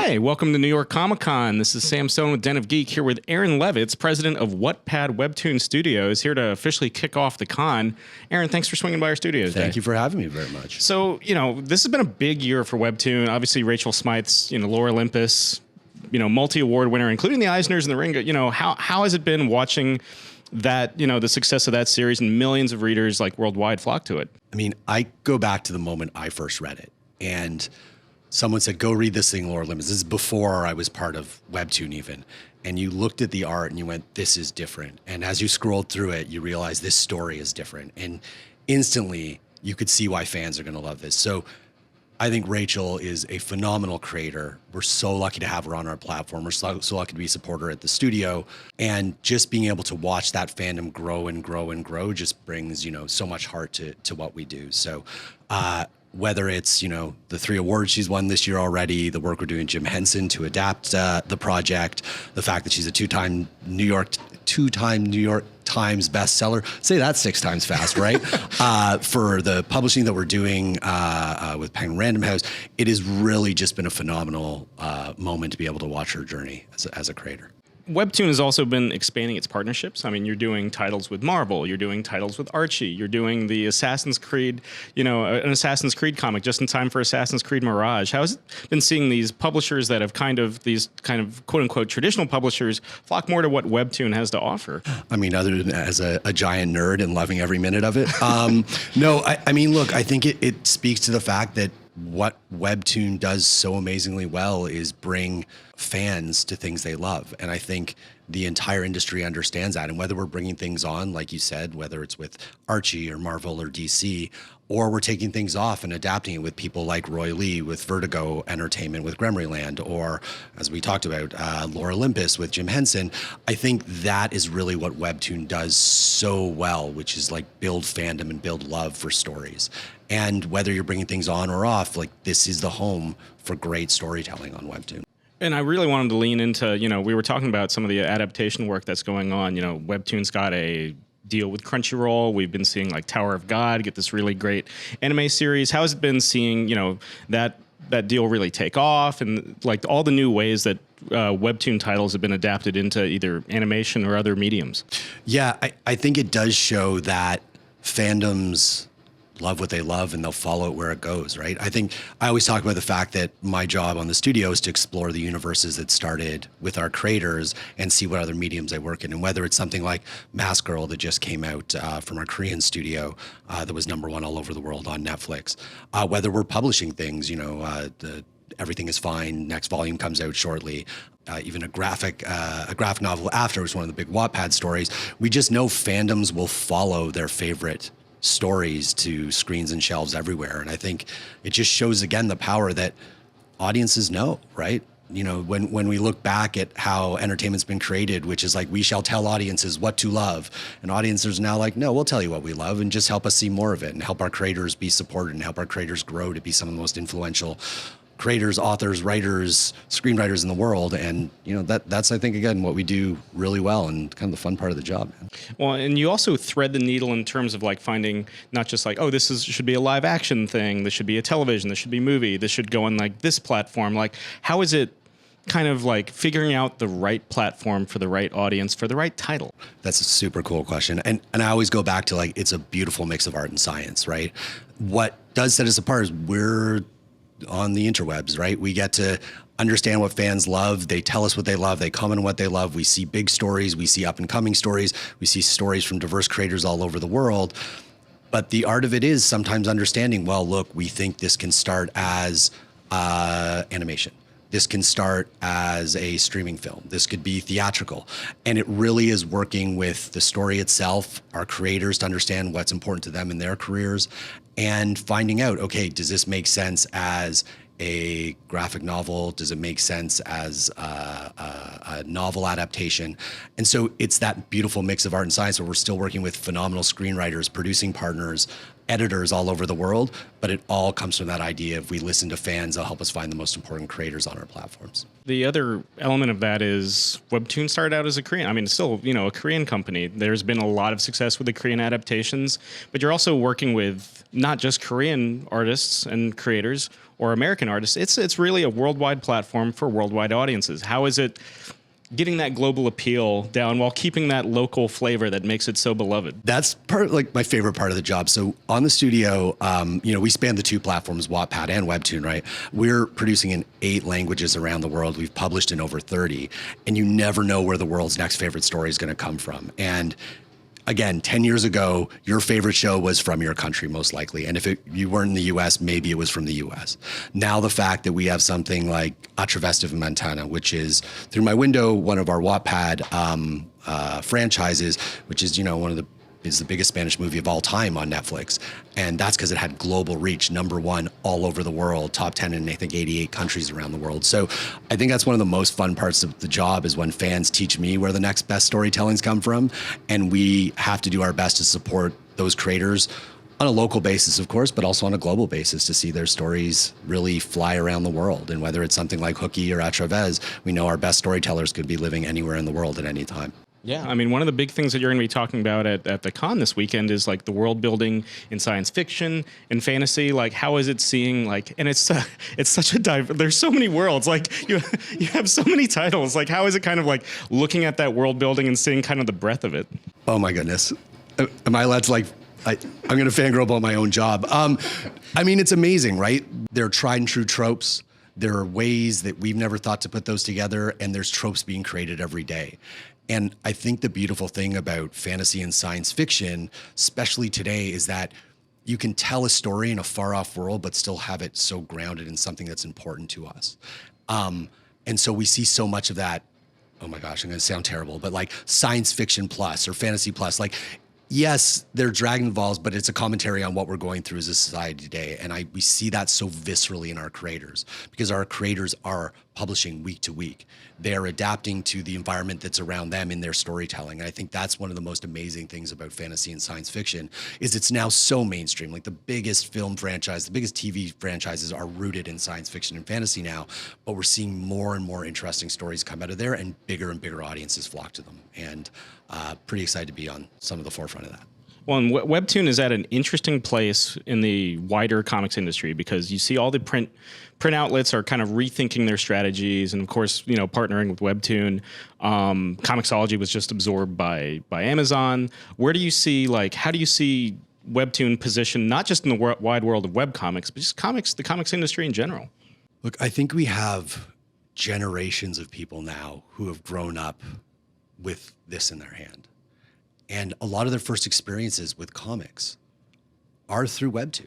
Hi, welcome to New York Comic Con. This is Sam Stone with Den of Geek here with Aron Levitz, president of Wattpad WEBTOON Studios, here to officially kick off the con. Aron, thanks for swinging by our studios today. Thank you for having me very much. So, this has been a big year for WEBTOON. Obviously, Rachel Smythe's, Lore Olympus, multi-award winner, including the Eisners and the Ringo. How has it been watching that, the success of that series and millions of readers like worldwide flock to it? I mean, I go back to the moment I first read it, and someone said, go read this thing, Lore Olympus. This is before I was part of WEBTOON even. And you looked at the art and you went, this is different. And as you scrolled through it, you realized this story is different. And instantly you could see why fans are going to love this. So I think Rachel is a phenomenal creator. We're so lucky to have her on our platform. We're so lucky to be a supporter at the studio. And just being able to watch that fandom grow and grow and grow just brings, so much heart to what we do. So, whether it's, the 3 awards she's won this year already, the work we're doing with Jim Henson to adapt the project, the fact that she's a two-time New York Times bestseller. Say that 6 times fast, right? For the publishing that we're doing with Penguin Random House, it has really just been a phenomenal moment to be able to watch her journey as a creator. WEBTOON has also been expanding its partnerships. I mean, you're doing titles with Marvel, you're doing titles with Archie, you're doing the Assassin's Creed, an Assassin's Creed comic just in time for Assassin's Creed Mirage. How has it been seeing these publishers that have these kind of quote unquote traditional publishers flock more to what WEBTOON has to offer? I mean, other than as a giant nerd and loving every minute of it. No, I mean, look, I think it speaks to the fact that what WEBTOON does so amazingly well is bring fans to things they love. And I think the entire industry understands that. And whether we're bringing things on, like you said, whether it's with Archie or Marvel or DC, or we're taking things off and adapting it with people like Roy Lee, with Vertigo Entertainment, with Gremryland, or as we talked about, Lore Olympus with Jim Henson, I think that is really what WEBTOON does so well, which is like build fandom and build love for stories. And whether you're bringing things on or off, like this is the home for great storytelling on WEBTOON. And I really wanted to lean into, we were talking about some of the adaptation work that's going on. WEBTOON's got a deal with Crunchyroll. We've been seeing like Tower of God get this really great anime series. How has it been seeing, that deal really take off and like all the new ways that WEBTOON titles have been adapted into either animation or other mediums? Yeah, I think it does show that fandoms love what they love and they'll follow it where it goes, right? I think I always talk about the fact that my job on the studio is to explore the universes that started with our creators and see what other mediums they work in. And whether it's something like Mask Girl that just came out from our Korean studio that was #1 all over the world on Netflix, whether we're publishing things, Everything is Fine, next volume comes out shortly. Even a graphic novel after was one of the big Wattpad stories. We just know fandoms will follow their favorite stories to screens and shelves everywhere. And I think it just shows again the power that audiences know, right? When we look back at how entertainment's been created, which is like, we shall tell audiences what to love. And audiences are now like, no, we'll tell you what we love and just help us see more of it and help our creators be supported and help our creators grow to be some of the most influential creators, authors, writers, screenwriters in the world. And, that's, I think, again, what we do really well and kind of the fun part of the job. Well, and you also thread the needle in terms of like finding not just like, oh, should be a live action thing. This should be a television. This should be a movie. This should go on like this platform. Like, how is it kind of like figuring out the right platform for the right audience for the right title? That's a super cool question. And I always go back to like, it's a beautiful mix of art and science, right? What does set us apart is we're on the interwebs, right? We get to understand what fans love. They tell us what they love. They comment on what they love. We see big stories. We see up and coming stories. We see stories from diverse creators all over the world. But the art of it is sometimes understanding, well, look, we think this can start as animation. This can start as a streaming film. This could be theatrical. And it really is working with the story itself, our creators to understand what's important to them in their careers, and finding out, okay, does this make sense as a graphic novel? Does it make sense as a novel adaptation? And so it's that beautiful mix of art and science where we're still working with phenomenal screenwriters, producing partners, editors all over the world, but it all comes from that idea of we listen to fans, they'll help us find the most important creators on our platforms. The other element of that is WEBTOON started out as a Korean. I mean, it's still, a Korean company. There's been a lot of success with the Korean adaptations, but you're also working with not just Korean artists and creators or American artists. It's really a worldwide platform for worldwide audiences. How is it getting that global appeal down while keeping that local flavor that makes it so beloved? That's like my favorite part of the job. So on the studio, we span the two platforms, Wattpad and WEBTOON, right? We're producing in 8 languages around the world. We've published in over 30, and you never know where the world's next favorite story is going to come from. And again, 10 years ago, your favorite show was from your country, most likely. And if you weren't in the US, maybe it was from the US. Now, the fact that we have something like Atravest of Montana, which is Through My Window, one of our Wattpad franchises, which is, is the biggest Spanish movie of all time on Netflix. And that's because it had global reach, #1 all over the world, top 10 in, I think, 88 countries around the world. So I think that's one of the most fun parts of the job is when fans teach me where the next best storytellings come from. And we have to do our best to support those creators on a local basis, of course, but also on a global basis to see their stories really fly around the world. And whether it's something like Hooky or Atravez, we know our best storytellers could be living anywhere in the world at any time. Yeah, I mean, one of the big things that you're going to be talking about at the con this weekend is like the world building in science fiction and fantasy. Like, how is it seeing and it's such a there's so many worlds. Like you have so many titles. Like, how is it kind of like looking at that world building and seeing kind of the breadth of it? Oh my goodness, am I allowed to I'm going to fangirl about my own job. I mean, it's amazing, right? They're tried and true tropes. There are ways that we've never thought to put those together, and there's tropes being created every day. And I think the beautiful thing about fantasy and science fiction, especially today, is that you can tell a story in a far off world, but still have it so grounded in something that's important to us. And so we see so much of that. Oh my gosh, I'm going to sound terrible, but like science fiction plus or fantasy plus, yes, they're Dragon Balls, but it's a commentary on what we're going through as a society today. And we see that so viscerally in our creators because our creators are publishing week to week. They're adapting to the environment that's around them in their storytelling. And I think that's one of the most amazing things about fantasy and science fiction is it's now so mainstream. Like the biggest film franchise, the biggest TV franchises are rooted in science fiction and fantasy now, but we're seeing more and more interesting stories come out of there and bigger audiences flock to them. And pretty excited to be on some of the forefront of that. Well, and WEBTOON is at an interesting place in the wider comics industry because you see all the print outlets are kind of rethinking their strategies, and of course, partnering with WEBTOON. Comixology was just absorbed by Amazon. Where do you see how do you see WEBTOON positioned not just in the wide world of webcomics, but just the comics industry in general? Look, I think we have generations of people now who have grown up with this in their hand. And a lot of their first experiences with comics are through WEBTOON.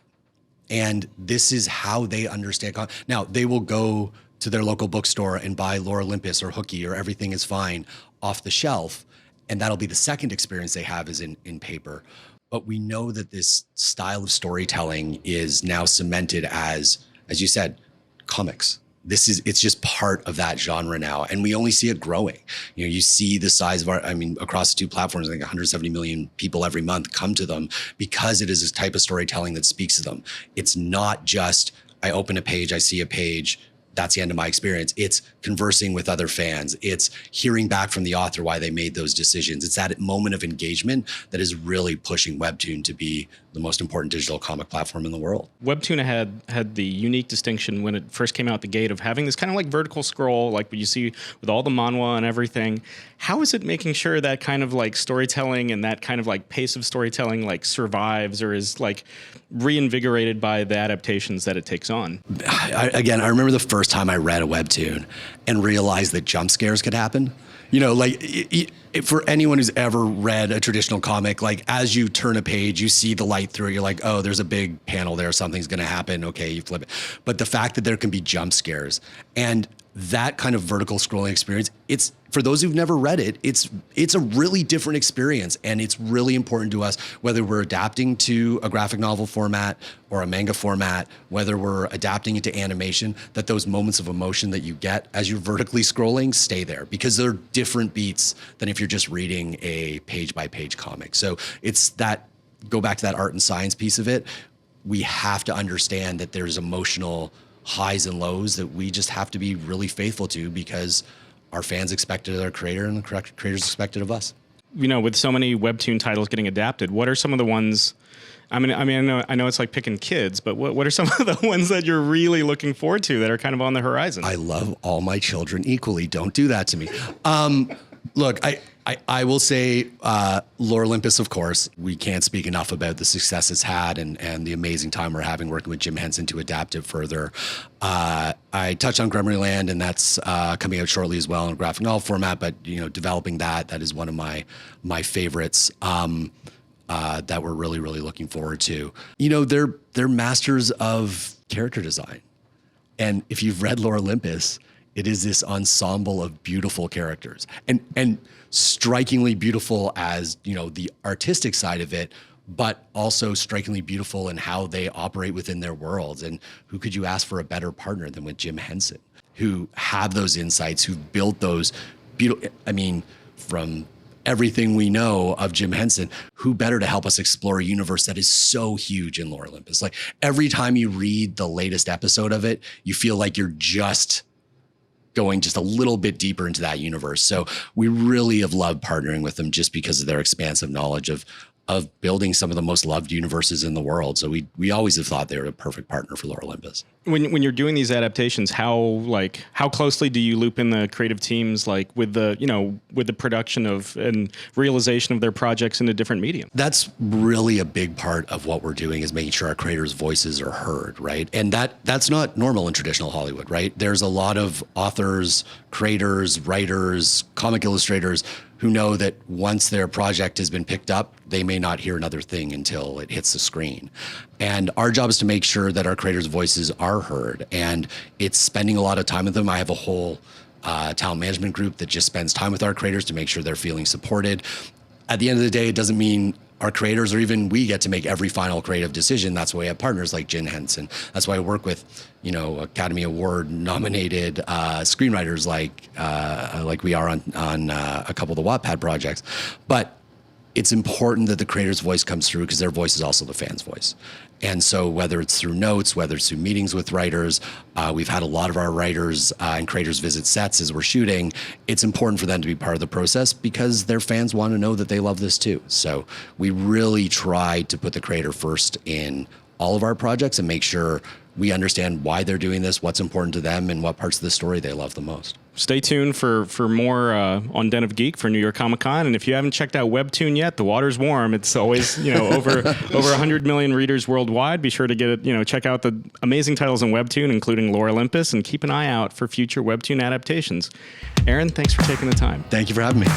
And this is how they understand comics. Now, they will go to their local bookstore and buy Lore Olympus or Hooky or Everything is Fine off the shelf. And that'll be the second experience they have is in paper. But we know that this style of storytelling is now cemented as you said, comics. It's just part of that genre now. And we only see it growing. You see the size of across the two platforms, I think 170 million people every month come to them because it is this type of storytelling that speaks to them. It's not just, I open a page, I see a page, that's the end of my experience. It's conversing with other fans. It's hearing back from the author why they made those decisions. It's that moment of engagement that is really pushing WEBTOON to be the most important digital comic platform in the world. WEBTOON had the unique distinction when it first came out the gate of having this kind of like vertical scroll, like what you see with all the manhwa and everything. How is it making sure that kind of like storytelling and that kind of like pace of storytelling like survives or is like reinvigorated by the adaptations that it takes on? I remember the first time I read a WEBTOON and realized that jump scares could happen. For anyone who's ever read a traditional comic, like as you turn a page, you see the light through it. You're like, oh, there's a big panel there. Something's going to happen. Okay, you flip it. But the fact that there can be jump scares and that kind of vertical scrolling experience, it's for those who've never read it, it's a really different experience. And it's really important to us, whether we're adapting to a graphic novel format or a manga format, whether we're adapting it to animation, that those moments of emotion that you get as you're vertically scrolling stay there because they're different beats than if you're just reading a page by page comic. So it's that go back to that art and science piece of it, we have to understand that there's emotional highs and lows that we just have to be really faithful to, because our fans expect it of their creator and the creators expect it of us. You know, with so many Webtoon titles getting adapted, what are some of the ones? I know it's like picking kids, but what are some of the ones that you're really looking forward to that are kind of on the horizon? I love all my children equally. Don't do that to me. Look, I will say Lore Olympus, of course. We can't speak enough about the success it's had and the amazing time we're having working with Jim Henson to adapt it further. I touched on Grummery Land, and that's coming out shortly as well in graphic novel format. But developing that is one of my favorites that we're really looking forward to. They're masters of character design, and if you've read Lore Olympus, it is this ensemble of beautiful characters and strikingly beautiful as, the artistic side of it, but also strikingly beautiful in how they operate within their worlds. And who could you ask for a better partner than with Jim Henson, who have those insights, who built those beautiful, from everything we know of Jim Henson, who better to help us explore a universe that is so huge in Lore Olympus? Like, every time you read the latest episode of it, you feel like you're just going just a little bit deeper into that universe. So we really have loved partnering with them just because of their expansive knowledge of building some of the most loved universes in the world. So we always have thought they were a perfect partner for Lore Olympus. When you're doing these adaptations, how closely do you loop in the creative teams, with the production of and realization of their projects into different medium? That's really a big part of what we're doing, is making sure our creators' voices are heard, right? And that's not normal in traditional Hollywood, right? There's a lot of authors, creators, writers, comic illustrators who know that once their project has been picked up, they may not hear another thing until it hits the screen. And our job is to make sure that our creators' voices are heard. And it's spending a lot of time with them. I have a whole talent management group that just spends time with our creators to make sure they're feeling supported. At the end of the day, it doesn't mean our creators or even we get to make every final creative decision. That's why we have partners like Jim Henson. That's why I work with, Academy Award nominated screenwriters like we are on a couple of the Wattpad projects. But it's important that the creator's voice comes through, because their voice is also the fan's voice. And so whether it's through notes, whether it's through meetings with writers, we've had a lot of our writers and creators visit sets as we're shooting. It's important for them to be part of the process, because their fans want to know that they love this too. So we really try to put the creator first in all of our projects and make sure we understand why they're doing this, what's important to them, and what parts of the story they love the most. Stay tuned for more on Den of Geek for New York Comic Con. And if you haven't checked out WEBTOON yet, the water's warm. It's always, over 100 million readers worldwide. Be sure to check out the amazing titles in WEBTOON, including Lore Olympus, and keep an eye out for future WEBTOON adaptations. Aron, thanks for taking the time. Thank you for having me.